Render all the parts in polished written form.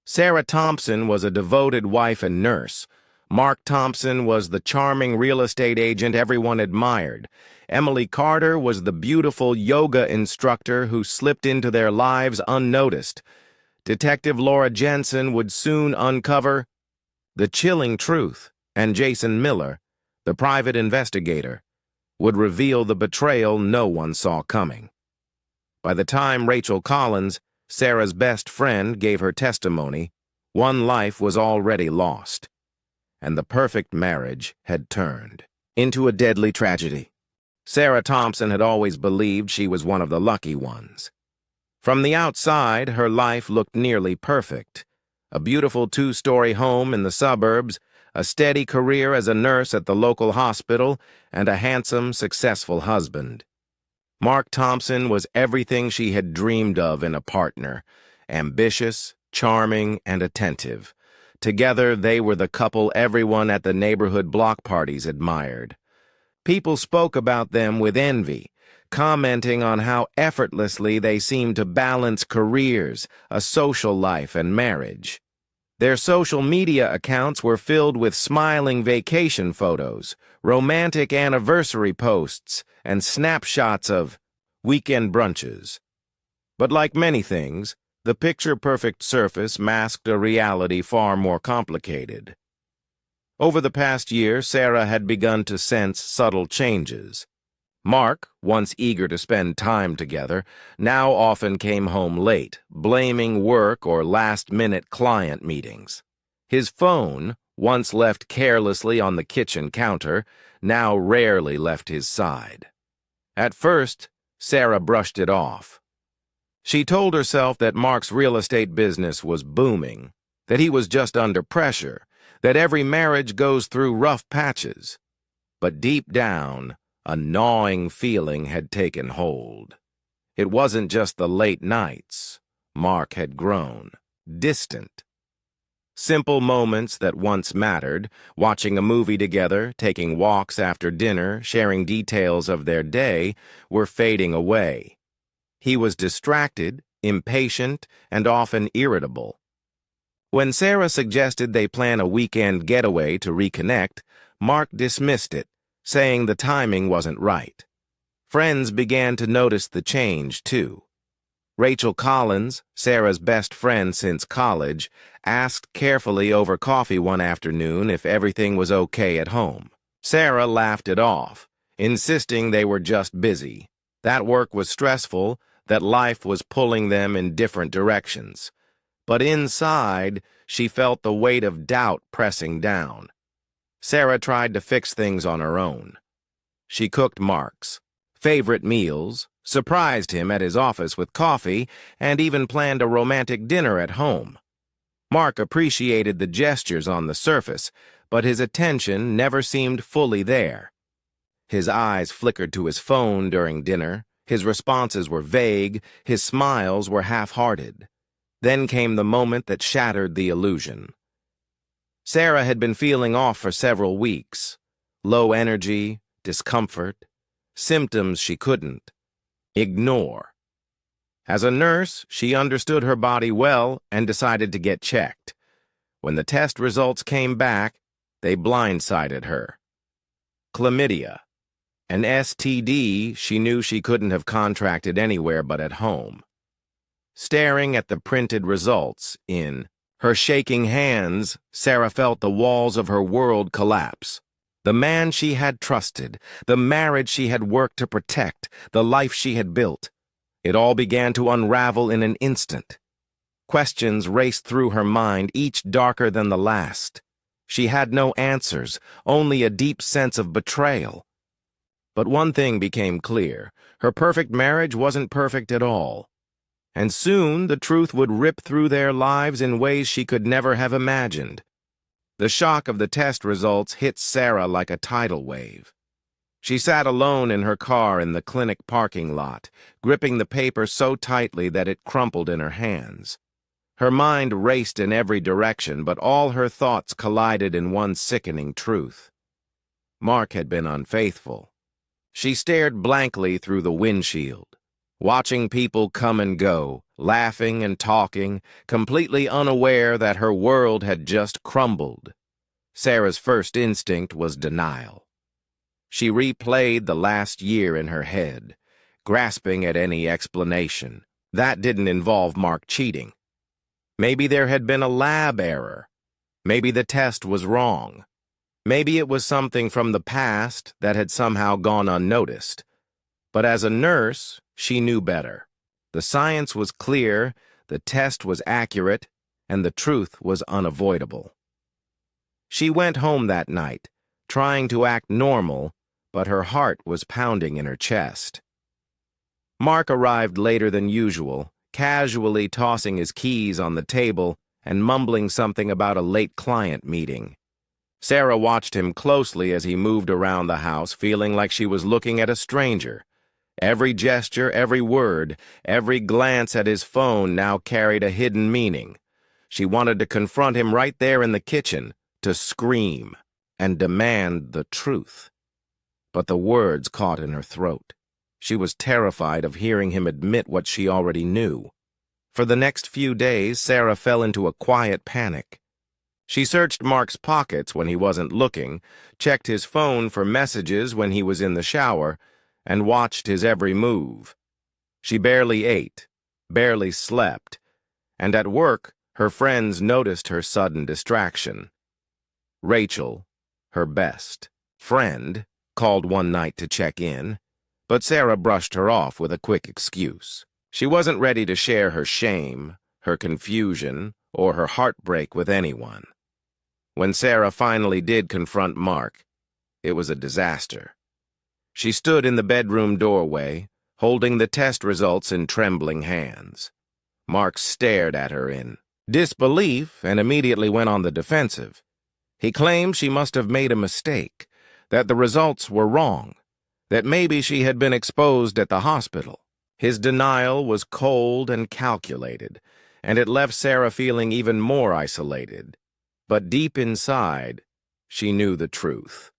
Sarah Thompson was a devoted wife and nurse. Mark Thompson was the charming real estate agent everyone admired. Emily Carter was the beautiful yoga instructor who slipped into their lives unnoticed. Detective Laura Jensen would soon uncover the chilling truth, and Jason Miller, the private investigator, would reveal the betrayal no one saw coming. By the time Rachel Collins, Sarah's best friend, gave her testimony, one life was already lost, and the perfect marriage had turned into a deadly tragedy. Sarah Thompson had always believed she was one of the lucky ones. From the outside, her life looked nearly perfect. A beautiful two-story home in the suburbs, a steady career as a nurse at the local hospital, and a handsome, successful husband. Mark Thompson was everything she had dreamed of in a partner: ambitious, charming, and attentive. Together, they were the couple everyone at the neighborhood block parties admired. People spoke about them with envy, commenting on how effortlessly they seemed to balance careers, a social life, and marriage. Their social media accounts were filled with smiling vacation photos, romantic anniversary posts, and snapshots of weekend brunches. But like many things, the picture-perfect surface masked a reality far more complicated. Over the past year, Sarah had begun to sense subtle changes. Mark, once eager to spend time together, now often came home late, blaming work or last-minute client meetings. His phone, once left carelessly on the kitchen counter, now rarely left his side. At first, Sarah brushed it off. She told herself that Mark's real estate business was booming, that he was just under pressure, that every marriage goes through rough patches. But deep down, a gnawing feeling had taken hold. It wasn't just the late nights. Mark had grown distant. Simple moments that once mattered, watching a movie together, taking walks after dinner, sharing details of their day, were fading away. He was distracted, impatient, and often irritable. When Sarah suggested they plan a weekend getaway to reconnect, Mark dismissed it, saying the timing wasn't right. Friends began to notice the change, too. Rachel Collins, Sarah's best friend since college, asked carefully over coffee one afternoon if everything was okay at home. Sarah laughed it off, insisting they were just busy, that work was stressful, that life was pulling them in different directions. But inside, she felt the weight of doubt pressing down. Sarah tried to fix things on her own. She cooked Mark's favorite meals, surprised him at his office with coffee, and even planned a romantic dinner at home. Mark appreciated the gestures on the surface, but his attention never seemed fully there. His eyes flickered to his phone during dinner, his responses were vague, his smiles were half-hearted. Then came the moment that shattered the illusion. Sarah had been feeling off for several weeks. Low energy, discomfort, symptoms she couldn't ignore. As a nurse, she understood her body well and decided to get checked. When the test results came back, they blindsided her. Chlamydia, an STD she knew she couldn't have contracted anywhere but at home. Staring at the printed results in her shaking hands, Sarah felt the walls of her world collapse. The man she had trusted, the marriage she had worked to protect, the life she had built. It all began to unravel in an instant. Questions raced through her mind, each darker than the last. She had no answers, only a deep sense of betrayal. But one thing became clear: her perfect marriage wasn't perfect at all. And soon the truth would rip through their lives in ways she could never have imagined. The shock of the test results hit Sarah like a tidal wave. She sat alone in her car in the clinic parking lot, gripping the paper so tightly that it crumpled in her hands. Her mind raced in every direction, but all her thoughts collided in one sickening truth. Mark had been unfaithful. She stared blankly through the windshield, watching people come and go, laughing and talking, completely unaware that her world had just crumbled. Sarah's first instinct was denial. She replayed the last year in her head, grasping at any explanation. That didn't involve Mark cheating. Maybe there had been a lab error. Maybe the test was wrong. Maybe it was something from the past that had somehow gone unnoticed. But as a nurse, she knew better. The science was clear, the test was accurate, and the truth was unavoidable. She went home that night, trying to act normal, but her heart was pounding in her chest. Mark arrived later than usual, casually tossing his keys on the table and mumbling something about a late client meeting. Sarah watched him closely as he moved around the house, feeling like she was looking at a stranger. Every gesture, every word, every glance at his phone now carried a hidden meaning. She wanted to confront him right there in the kitchen, to scream and demand the truth. But the words caught in her throat. She was terrified of hearing him admit what she already knew. For the next few days, Sarah fell into a quiet panic. She searched Mark's pockets when he wasn't looking, checked his phone for messages when he was in the shower, and watched his every move. She barely ate, barely slept, and at work, her friends noticed her sudden distraction. Rachel, her best friend, called one night to check in, but Sarah brushed her off with a quick excuse. She wasn't ready to share her shame, her confusion, or her heartbreak with anyone. When Sarah finally did confront Mark, it was a disaster. She stood in the bedroom doorway, holding the test results in trembling hands. Mark stared at her in disbelief and immediately went on the defensive. He claimed she must have made a mistake, that the results were wrong, that maybe she had been exposed at the hospital. His denial was cold and calculated, and it left Sarah feeling even more isolated. But deep inside, she knew the truth.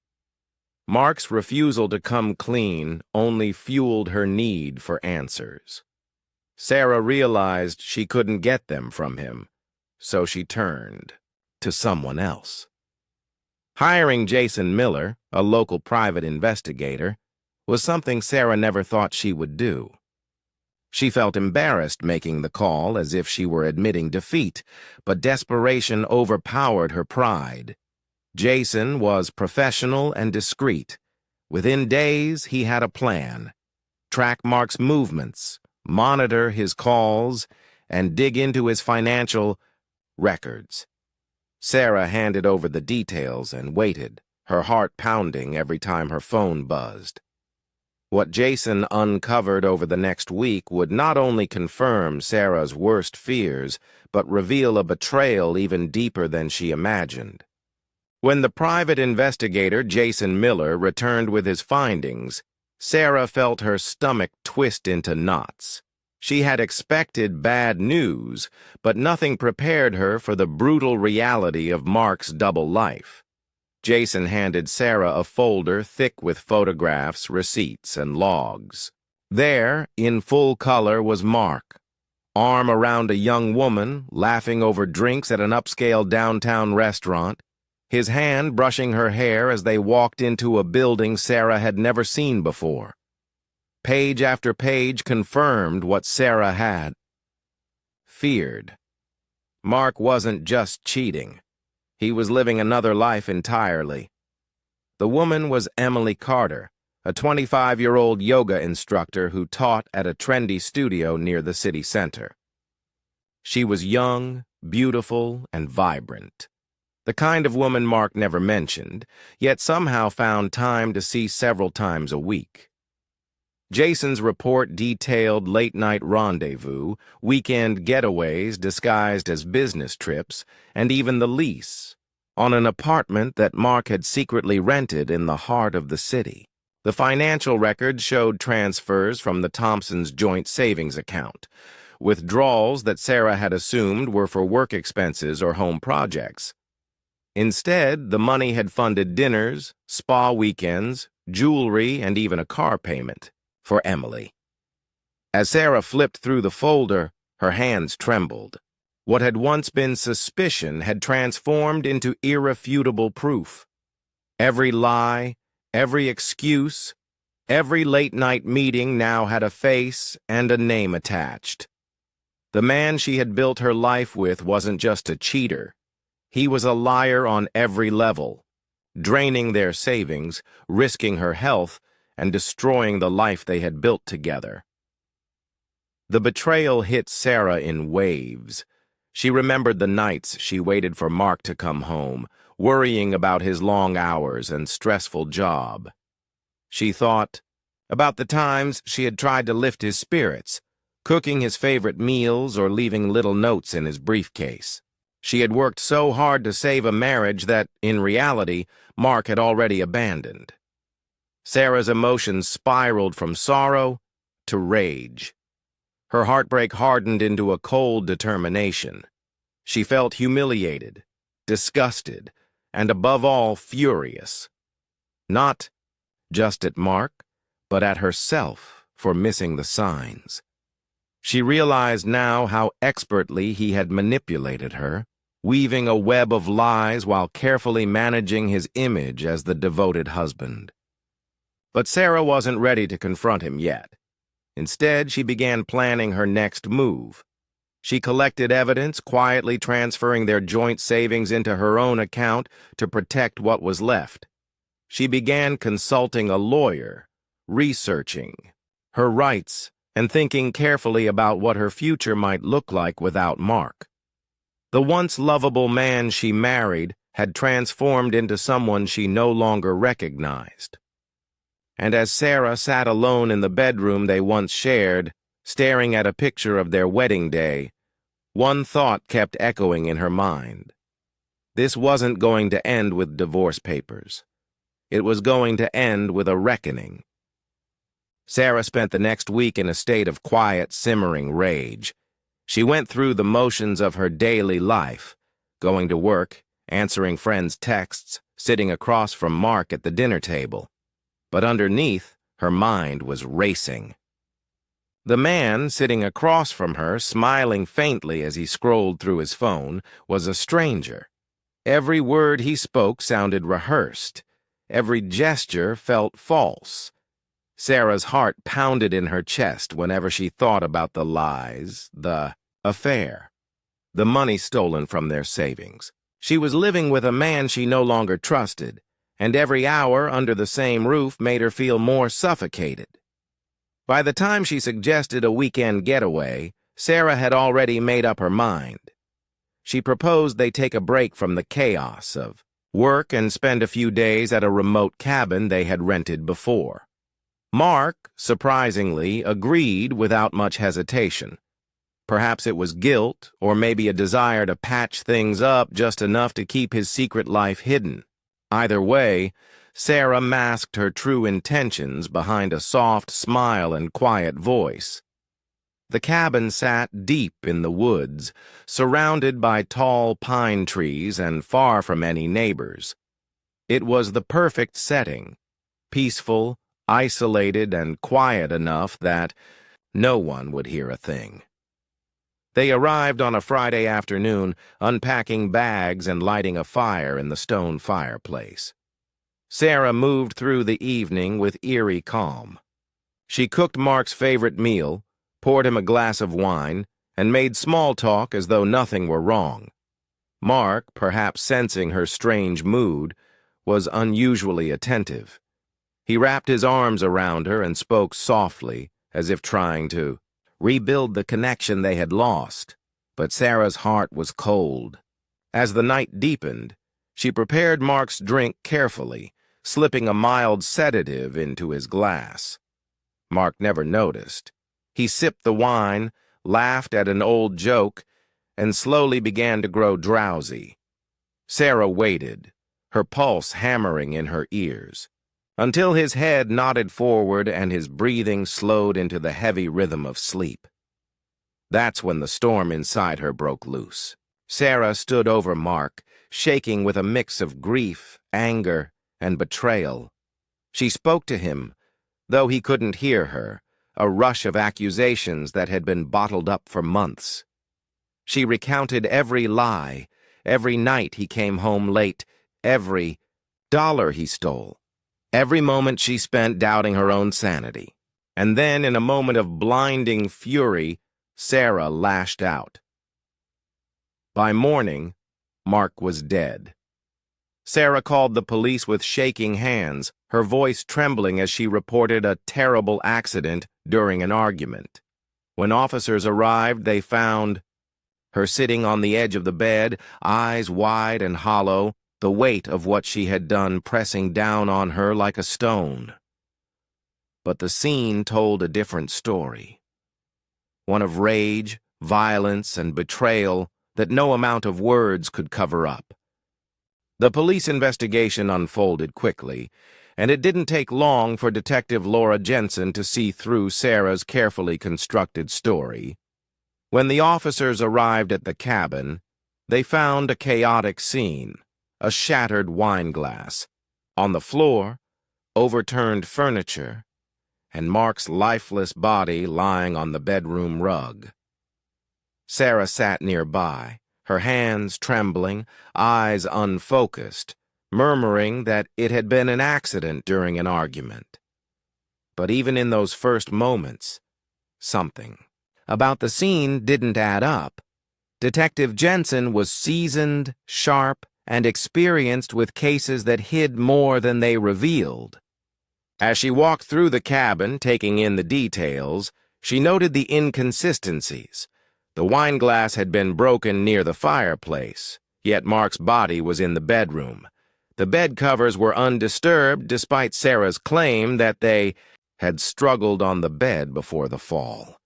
Mark's refusal to come clean only fueled her need for answers. Sarah realized she couldn't get them from him, so she turned to someone else. Hiring Jason Miller, a local private investigator, was something Sarah never thought she would do. She felt embarrassed making the call as if she were admitting defeat, but desperation overpowered her pride. Jason was professional and discreet. Within days, he had a plan. Track Mark's movements, monitor his calls, and dig into his financial records. Sarah handed over the details and waited, her heart pounding every time her phone buzzed. What Jason uncovered over the next week would not only confirm Sarah's worst fears, but reveal a betrayal even deeper than she imagined. When the private investigator, Jason Miller, returned with his findings, Sarah felt her stomach twist into knots. She had expected bad news, but nothing prepared her for the brutal reality of Mark's double life. Jason handed Sarah a folder thick with photographs, receipts, and logs. There, in full color, was Mark, arm around a young woman, laughing over drinks at an upscale downtown restaurant, his hand brushing her hair as they walked into a building Sarah had never seen before. Page after page confirmed what Sarah had feared. Mark wasn't just cheating. He was living another life entirely. The woman was Emily Carter, a 25-year-old yoga instructor who taught at a trendy studio near the city center. She was young, beautiful, and vibrant. The kind of woman Mark never mentioned, yet somehow found time to see several times a week. Jason's report detailed late-night rendezvous, weekend getaways disguised as business trips, and even the lease on an apartment that Mark had secretly rented in the heart of the city. The financial records showed transfers from the Thompsons' joint savings account, withdrawals that Sarah had assumed were for work expenses or home projects. Instead, the money had funded dinners, spa weekends, jewelry, and even a car payment for Emily. As Sarah flipped through the folder, Her hands trembled. What had once been suspicion had transformed into irrefutable proof. Every lie, every excuse, every late-night meeting now had a face and a name attached. The man she had built her life with wasn't just a cheater. He was a liar on every level, draining their savings, risking her health, and destroying the life they had built together. The betrayal hit Sarah in waves. She remembered the nights she waited for Mark to come home, worrying about his long hours and stressful job. She thought about the times she had tried to lift his spirits, cooking his favorite meals or leaving little notes in his briefcase. She had worked so hard to save a marriage that, in reality, Mark had already abandoned. Sarah's emotions spiraled from sorrow to rage. Her heartbreak hardened into a cold determination. She felt humiliated, disgusted, and above all, furious. Not just at Mark, but at herself for missing the signs. She realized now how expertly he had manipulated her, weaving a web of lies while carefully managing his image as the devoted husband. But Sarah wasn't ready to confront him yet. Instead, she began planning her next move. She collected evidence, quietly transferring their joint savings into her own account to protect what was left. She began consulting a lawyer, researching her rights, and thinking carefully about what her future might look like without Mark. The once lovable man she married had transformed into someone she no longer recognized. And as Sarah sat alone in the bedroom they once shared, staring at a picture of their wedding day, one thought kept echoing in her mind. This wasn't going to end with divorce papers. It was going to end with a reckoning. Sarah spent the next week in a state of quiet, simmering rage. She went through the motions of her daily life, going to work, answering friends' texts, sitting across from Mark at the dinner table. But underneath, her mind was racing. The man sitting across from her, smiling faintly as he scrolled through his phone, was a stranger. Every word he spoke sounded rehearsed. Every gesture felt false. Sarah's heart pounded in her chest whenever she thought about the lies, the affair, the money stolen from their savings. She was living with a man she no longer trusted, and every hour under the same roof made her feel more suffocated. By the time she suggested a weekend getaway, Sarah had already made up her mind. She proposed they take a break from the chaos of work and spend a few days at a remote cabin they had rented before. Mark, surprisingly, agreed without much hesitation. Perhaps it was guilt, or maybe a desire to patch things up just enough to keep his secret life hidden. Either way, Sarah masked her true intentions behind a soft smile and quiet voice. The cabin sat deep in the woods, surrounded by tall pine trees and far from any neighbors. It was the perfect setting, peaceful, isolated, and quiet enough that no one would hear a thing. They arrived on a Friday afternoon, unpacking bags and lighting a fire in the stone fireplace. Sarah moved through the evening with eerie calm. She cooked Mark's favorite meal, poured him a glass of wine, and made small talk as though nothing were wrong. Mark, perhaps sensing her strange mood, was unusually attentive. He wrapped his arms around her and spoke softly, as if trying to rebuild the connection they had lost. But Sarah's heart was cold. As the night deepened, she prepared Mark's drink carefully, slipping a mild sedative into his glass. Mark never noticed. He sipped the wine, laughed at an old joke, and slowly began to grow drowsy. Sarah waited, her pulse hammering in her ears, until his head nodded forward and his breathing slowed into the heavy rhythm of sleep. That's when the storm inside her broke loose. Sarah stood over Mark, shaking with a mix of grief, anger, and betrayal. She spoke to him, though he couldn't hear her, a rush of accusations that had been bottled up for months. She recounted every lie, every night he came home late, every dollar he stole, every moment she spent doubting her own sanity. And then, in a moment of blinding fury, Sarah lashed out. By morning, Mark was dead. Sarah called the police with shaking hands, her voice trembling as she reported a terrible accident during an argument. When officers arrived, they found her sitting on the edge of the bed, eyes wide and hollow, the weight of what she had done pressing down on her like a stone. But the scene told a different story. One of rage, violence, and betrayal that no amount of words could cover up. The police investigation unfolded quickly, and it didn't take long for Detective Laura Jensen to see through Sarah's carefully constructed story. When the officers arrived at the cabin, they found a chaotic scene, a shattered wine glass, on the floor, overturned furniture, and Mark's lifeless body lying on the bedroom rug. Sarah sat nearby, her hands trembling, eyes unfocused, murmuring that it had been an accident during an argument. But even in those first moments, something about the scene didn't add up. Detective Jensen was seasoned, sharp, and experienced with cases that hid more than they revealed. As she walked through the cabin, taking in the details, she noted the inconsistencies. The wine glass had been broken near the fireplace, yet Mark's body was in the bedroom. The bed covers were undisturbed despite Sarah's claim that they had struggled on the bed before the fall.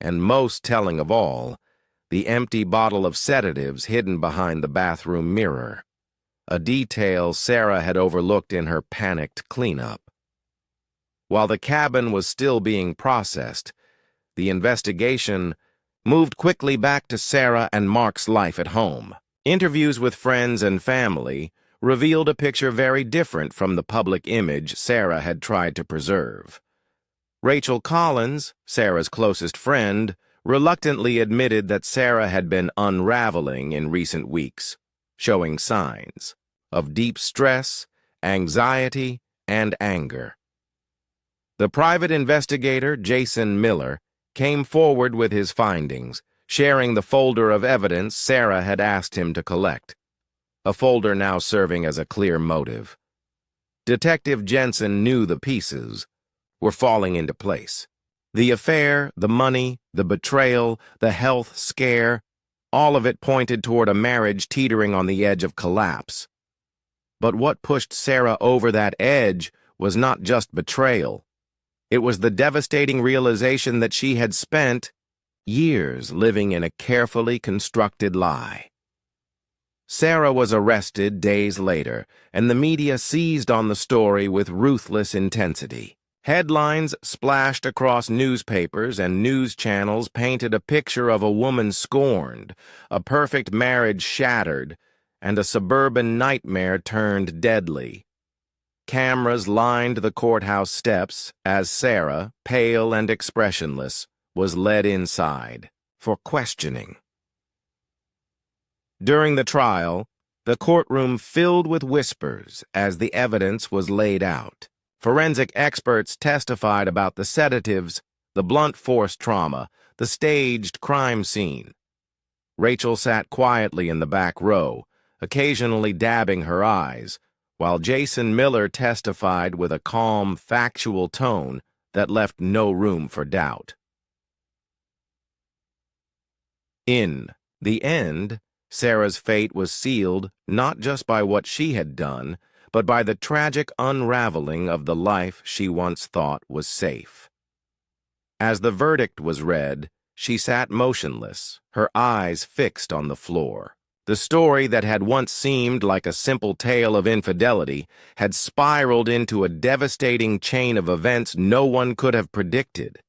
And most telling of all, the empty bottle of sedatives hidden behind the bathroom mirror, a detail Sarah had overlooked in her panicked cleanup. While the cabin was still being processed, the investigation moved quickly back to Sarah and Mark's life at home. Interviews with friends and family revealed a picture very different from the public image Sarah had tried to preserve. Rachel Collins, Sarah's closest friend, reluctantly admitted that Sarah had been unraveling in recent weeks, showing signs of deep stress, anxiety, and anger. The private investigator, Jason Miller, came forward with his findings, sharing the folder of evidence Sarah had asked him to collect, a folder now serving as a clear motive. Detective Jensen knew the pieces were falling into place. The affair, the money, the betrayal, the health scare, all of it pointed toward a marriage teetering on the edge of collapse. But what pushed Sarah over that edge was not just betrayal. It was the devastating realization that she had spent years living in a carefully constructed lie. Sarah was arrested days later, and the media seized on the story with ruthless intensity. Headlines splashed across newspapers, and news channels painted a picture of a woman scorned, a perfect marriage shattered, and a suburban nightmare turned deadly. Cameras lined the courthouse steps as Sarah, pale and expressionless, was led inside for questioning. During the trial, the courtroom filled with whispers as the evidence was laid out. Forensic experts testified about the sedatives, the blunt force trauma, the staged crime scene. Rachel sat quietly in the back row, occasionally dabbing her eyes, while Jason Miller testified with a calm, factual tone that left no room for doubt. In the end, Sarah's fate was sealed not just by what she had done, but by the tragic unraveling of the life she once thought was safe. As the verdict was read, she sat motionless, her eyes fixed on the floor. The story that had once seemed like a simple tale of infidelity had spiraled into a devastating chain of events no one could have predicted.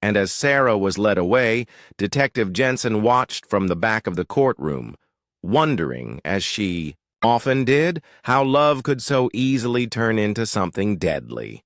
And as Sarah was led away, Detective Jensen watched from the back of the courtroom, wondering, as she often did, how love could so easily turn into something deadly.